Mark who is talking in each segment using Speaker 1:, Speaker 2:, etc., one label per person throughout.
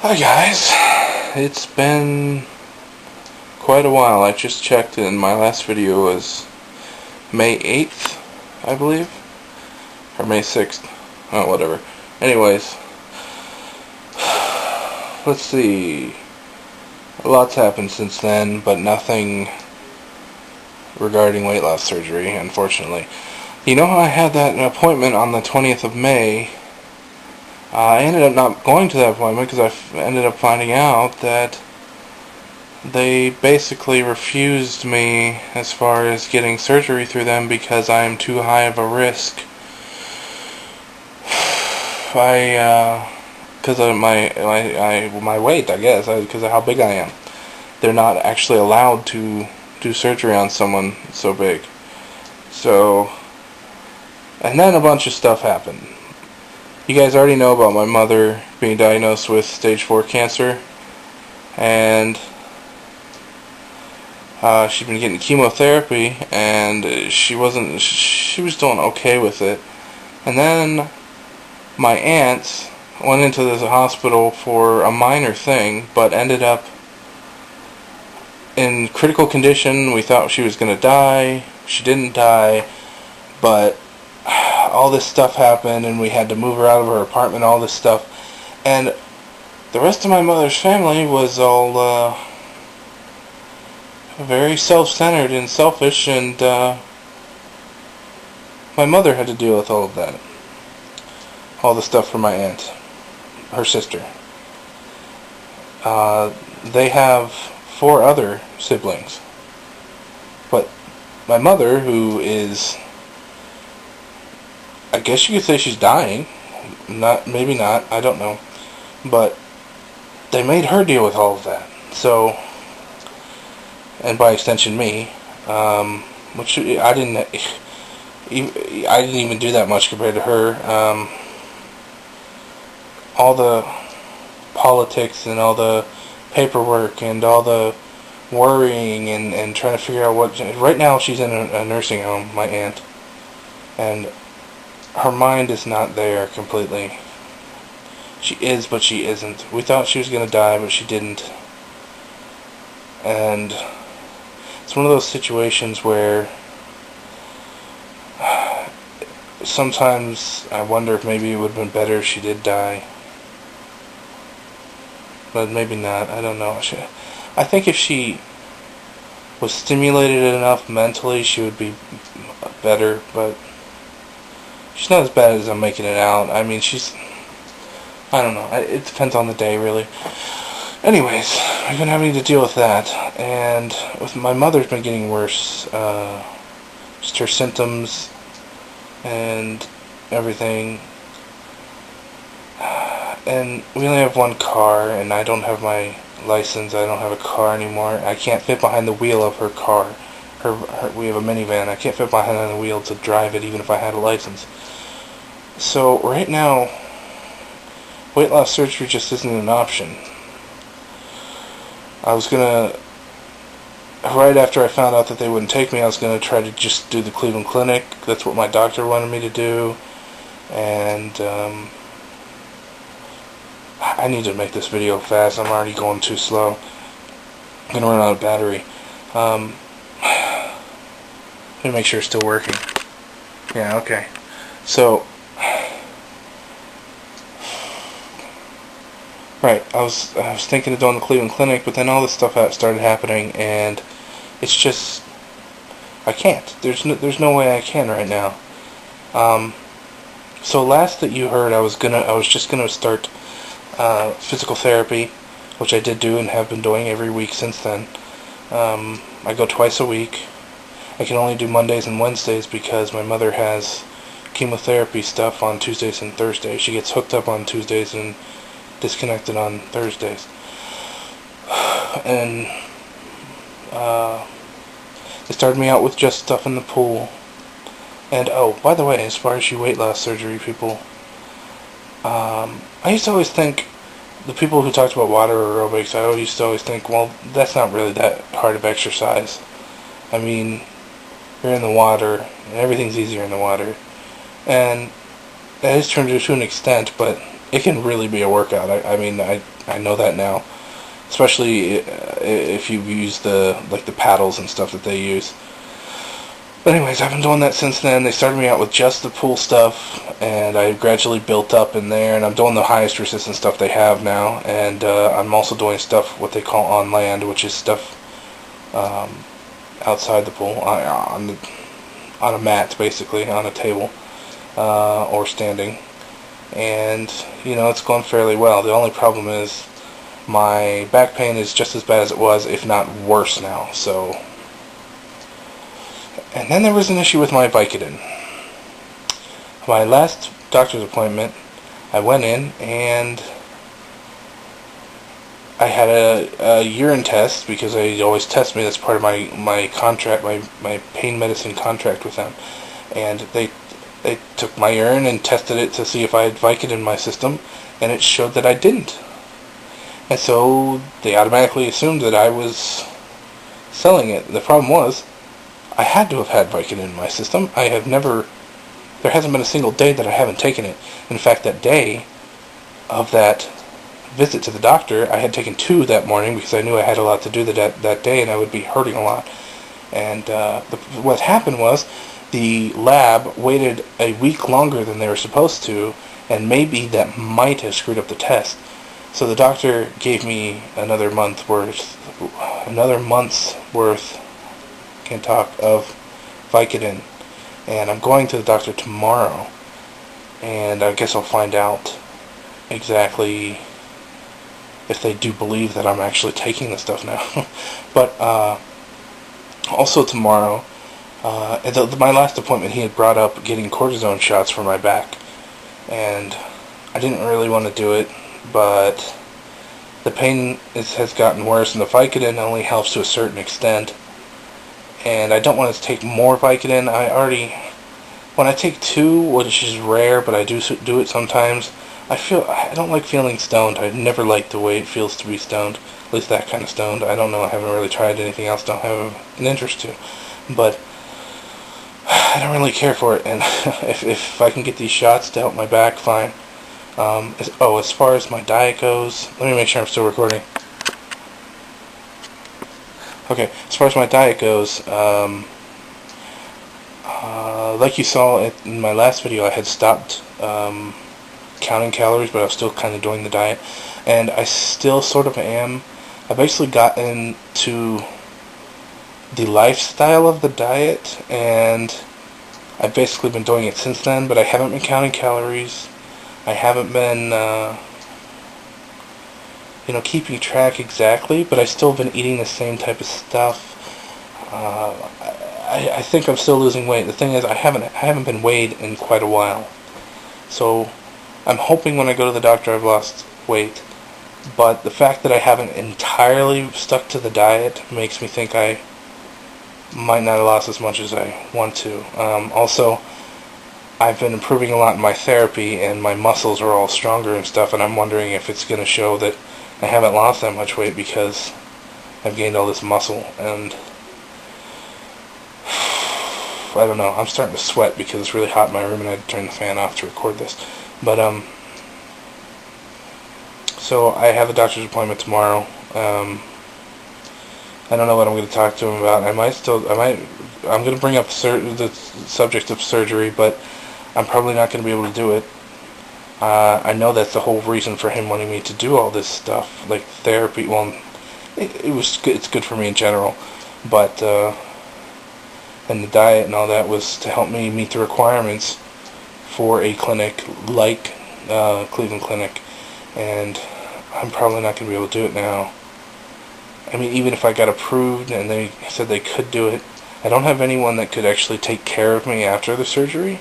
Speaker 1: Hi guys, it's been quite a while. I just checked and my last video was May 8th, I believe, or May 6th, oh whatever. Anyways, let's see, a lot's happened since then, but nothing regarding weight loss surgery, unfortunately. You know how I had that appointment on the 20th of May? I ended up not going to that appointment because I ended up finding out that they basically refused me as far as getting surgery through them because I am too high of a risk. Because of my weight, I guess, because of how big I am. They're not actually allowed to do surgery on someone so big. So, and then a bunch of stuff happened. You guys already know about my mother being diagnosed with stage 4 cancer, and she'd been getting chemotherapy, and she was doing okay with it. And then my aunt went into the hospital for a minor thing, but ended up in critical condition. We thought she was going to die. She didn't die, but all this stuff happened, and we had to move her out of her apartment, all this stuff. And the rest of my mother's family was all very self-centered and selfish, and my mother had to deal with all of that. All the stuff from my aunt, her sister. They have 4 other siblings. But my mother, who is, I guess you could say she's dying. Maybe not, I don't know. But they made her deal with all of that. So, and by extension me, which I didn't even do that much compared to her. All the politics and all the paperwork and all the worrying and trying to figure out what. Right now she's in a nursing home, my aunt, and her mind is not there completely. She is, but she isn't. We thought she was going to die, but she didn't. And it's one of those situations where sometimes I wonder if maybe it would have been better if she did die. But maybe not. I don't know. I think if she was stimulated enough mentally, she would be better, but she's not as bad as I'm making it out. I mean, I don't know. It depends on the day, really. Anyways, I've been having to deal with that. And with my mother's been getting worse. Just her symptoms and everything. And we only have one car, and I don't have my license. I don't have a car anymore. I can't fit behind the wheel of her car. We have a minivan. I can't fit behind the wheel to drive it, even if I had a license. So right now, weight loss surgery just isn't an option. I was gonna, right after I found out that they wouldn't take me, I was gonna try to just do the Cleveland Clinic. That's what my doctor wanted me to do, and I need to make this video fast. I'm already going too slow. I'm gonna run out of battery. Let me make sure it's still working. Yeah, okay. So, right, I was thinking of doing the Cleveland Clinic, but then all this stuff started happening, and it's just, I can't. There's no way I can right now. So last that you heard, I was just gonna start physical therapy, which I did do and have been doing every week since then. I go twice a week. I can only do Mondays and Wednesdays because my mother has chemotherapy stuff on Tuesdays and Thursdays. She gets hooked up on Tuesdays and disconnected on Thursdays. And they started me out with just stuff in the pool. And oh, by the way, as far as you weight loss surgery people, I used to always think, the people who talked about water aerobics, I used to always think, well, that's not really that hard of exercise. I mean, you're in the water, and everything's easier in the water. And that is true to an extent, but it can really be a workout. I mean, I know that now, especially if you use the paddles and stuff that they use. But anyways, I've been doing that since then. They started me out with just the pool stuff, and I gradually built up in there, and I'm doing the highest resistance stuff they have now, and I'm also doing stuff, what they call on land, which is stuff outside the pool, on a mat, basically, on a table, or standing. And, it's going fairly well. The only problem is my back pain is just as bad as it was, if not worse now, so... And then there was an issue with my Vicodin. My last doctor's appointment, I went in and I had a urine test, because they always test me. That's part of my contract, my pain medicine contract with them. And they took my urine and tested it to see if I had Vicodin in my system, and it showed that I didn't. And so they automatically assumed that I was selling it. The problem was, I had to have had Vicodin in my system. There hasn't been a single day that I haven't taken it. In fact, that day of that visit to the doctor, I had taken 2 that morning because I knew I had a lot to do that day and I would be hurting a lot. And what happened was, the lab waited a week longer than they were supposed to, and maybe that might have screwed up the test. So the doctor gave me another month's worth, can't talk, of Vicodin, and I'm going to the doctor tomorrow, and I guess I'll find out exactly if they do believe that I'm actually taking the stuff now. But also tomorrow, at my last appointment, he had brought up getting cortisone shots for my back, and I didn't really want to do it, but the pain has gotten worse, and the Vicodin only helps to a certain extent. And I don't want to take more Vicodin. When I take 2, which is rare, but I do it sometimes, I don't like feeling stoned. I never liked the way it feels to be stoned. At least that kind of stoned. I don't know. I haven't really tried anything else. Don't have an interest to. But I don't really care for it. And if I can get these shots to help my back, fine. As far as my diet goes, let me make sure I'm still recording. Okay, as far as my diet goes, like you saw in my last video, I had stopped counting calories, but I was still kind of doing the diet, and I still sort of am. I basically got into the lifestyle of the diet, and I've basically been doing it since then, but I haven't been counting calories. I haven't been keeping track exactly, but I still have been eating the same type of stuff. I think I'm still losing weight. The thing is, I haven't been weighed in quite a while, so I'm hoping when I go to the doctor I've lost weight. But the fact that I haven't entirely stuck to the diet makes me think I might not have lost as much as I want to. Also, I've been improving a lot in my therapy, and my muscles are all stronger and stuff, and I'm wondering if it's going to show that I haven't lost that much weight because I've gained all this muscle. And I don't know, I'm starting to sweat because it's really hot in my room and I had to turn the fan off to record this. But so I have a doctor's appointment tomorrow. I don't know what I'm going to talk to him about. I'm going to bring up the subject of surgery, but I'm probably not going to be able to do it. I know that's the whole reason for him wanting me to do all this stuff, like therapy. Well, it's good for me in general, but and the diet and all that was to help me meet the requirements for a clinic like Cleveland Clinic, and I'm probably not going to be able to do it now. I mean, even if I got approved and they said they could do it, I don't have anyone that could actually take care of me after the surgery.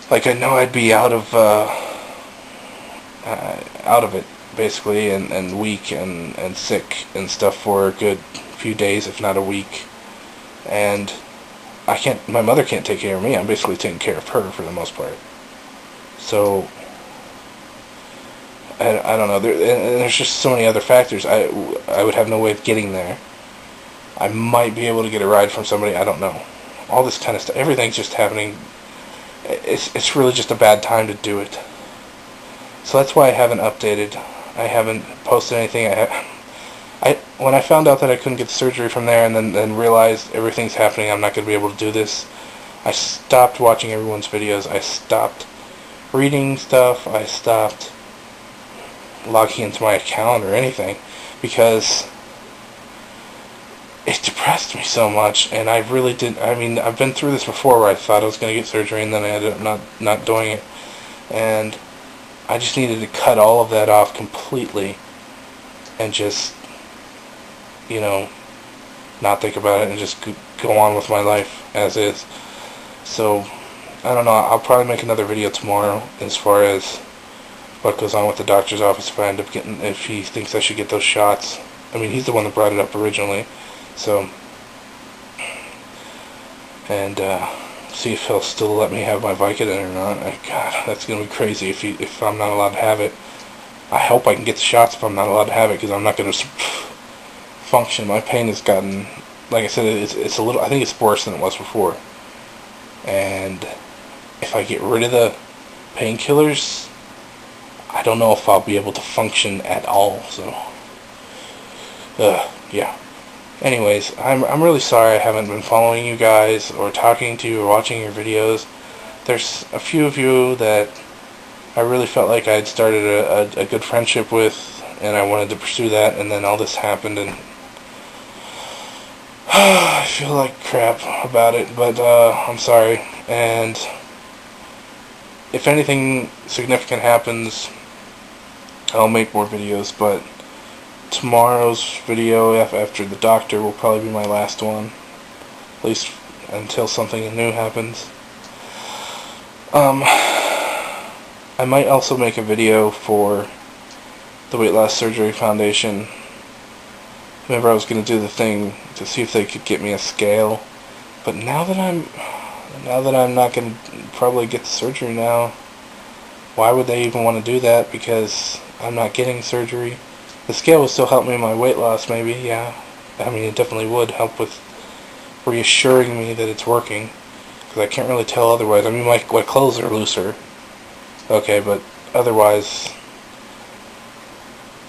Speaker 1: Like, I know I'd be out of it, basically, and weak and sick and stuff for a good few days, if not a week. And my mother can't take care of me. I'm basically taking care of her for the most part. So, I don't know. There's just so many other factors. I would have no way of getting there. I might be able to get a ride from somebody. I don't know. All this kind of stuff. Everything's just happening. It's really just a bad time to do it. So that's why I haven't updated. I haven't posted anything. When I found out that I couldn't get the surgery from there, and then realized everything's happening, I'm not going to be able to do this, I stopped watching everyone's videos. I stopped reading stuff. I stopped logging into my account or anything, because it depressed me so much. And I really didn't. I mean, I've been through this before, where I thought I was going to get surgery, and then I ended up not doing it. And I just needed to cut all of that off completely, and just, not think about it, and just go on with my life as is. So, I don't know, I'll probably make another video tomorrow as far as what goes on with the doctor's office if he thinks I should get those shots. I mean, he's the one that brought it up originally, so, and see if he'll still let me have my Vicodin or not. God, that's going to be crazy if I'm not allowed to have it. I hope I can get the shots if I'm not allowed to have it, because I'm not going to function. My pain has gotten, like I said, it's a little, I think it's worse than it was before. And if I get rid of the painkillers, I don't know if I'll be able to function at all. So, yeah. Anyways, I'm really sorry I haven't been following you guys, or talking to you, or watching your videos. There's a few of you that I really felt like I had started a good friendship with, and I wanted to pursue that, and then all this happened, and I feel like crap about it, but I'm sorry. And if anything significant happens, I'll make more videos, but tomorrow's video after the doctor will probably be my last one, at least until something new happens. I might also make a video for the Weight Loss Surgery Foundation. Remember, I was going to do the thing to see if they could get me a scale, but now that I'm not going to probably get the surgery now, why would they even want to do that? Because I'm not getting surgery. The scale would still help me in my weight loss, maybe, yeah. I mean, it definitely would help with reassuring me that it's working, because I can't really tell otherwise. I mean, my clothes are looser, okay, but otherwise,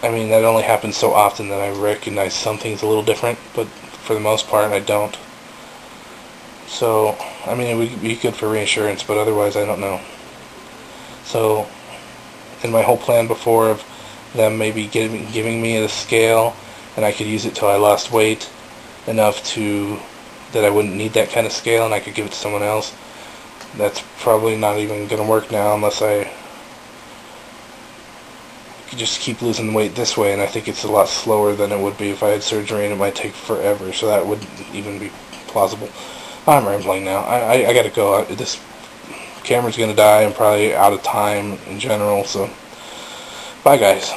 Speaker 1: I mean, that only happens so often that I recognize something's a little different, but for the most part, I don't. So, I mean, it would be good for reassurance, but otherwise, I don't know. So, in my whole plan before of them maybe giving me a scale, and I could use it till I lost weight enough that I wouldn't need that kind of scale, and I could give it to someone else, that's probably not even going to work now unless I just keep losing weight this way, and I think it's a lot slower than it would be if I had surgery, and it might take forever, so that wouldn't even be plausible. I'm rambling now. I gotta go. This camera's gonna die. I'm probably out of time in general, so bye guys.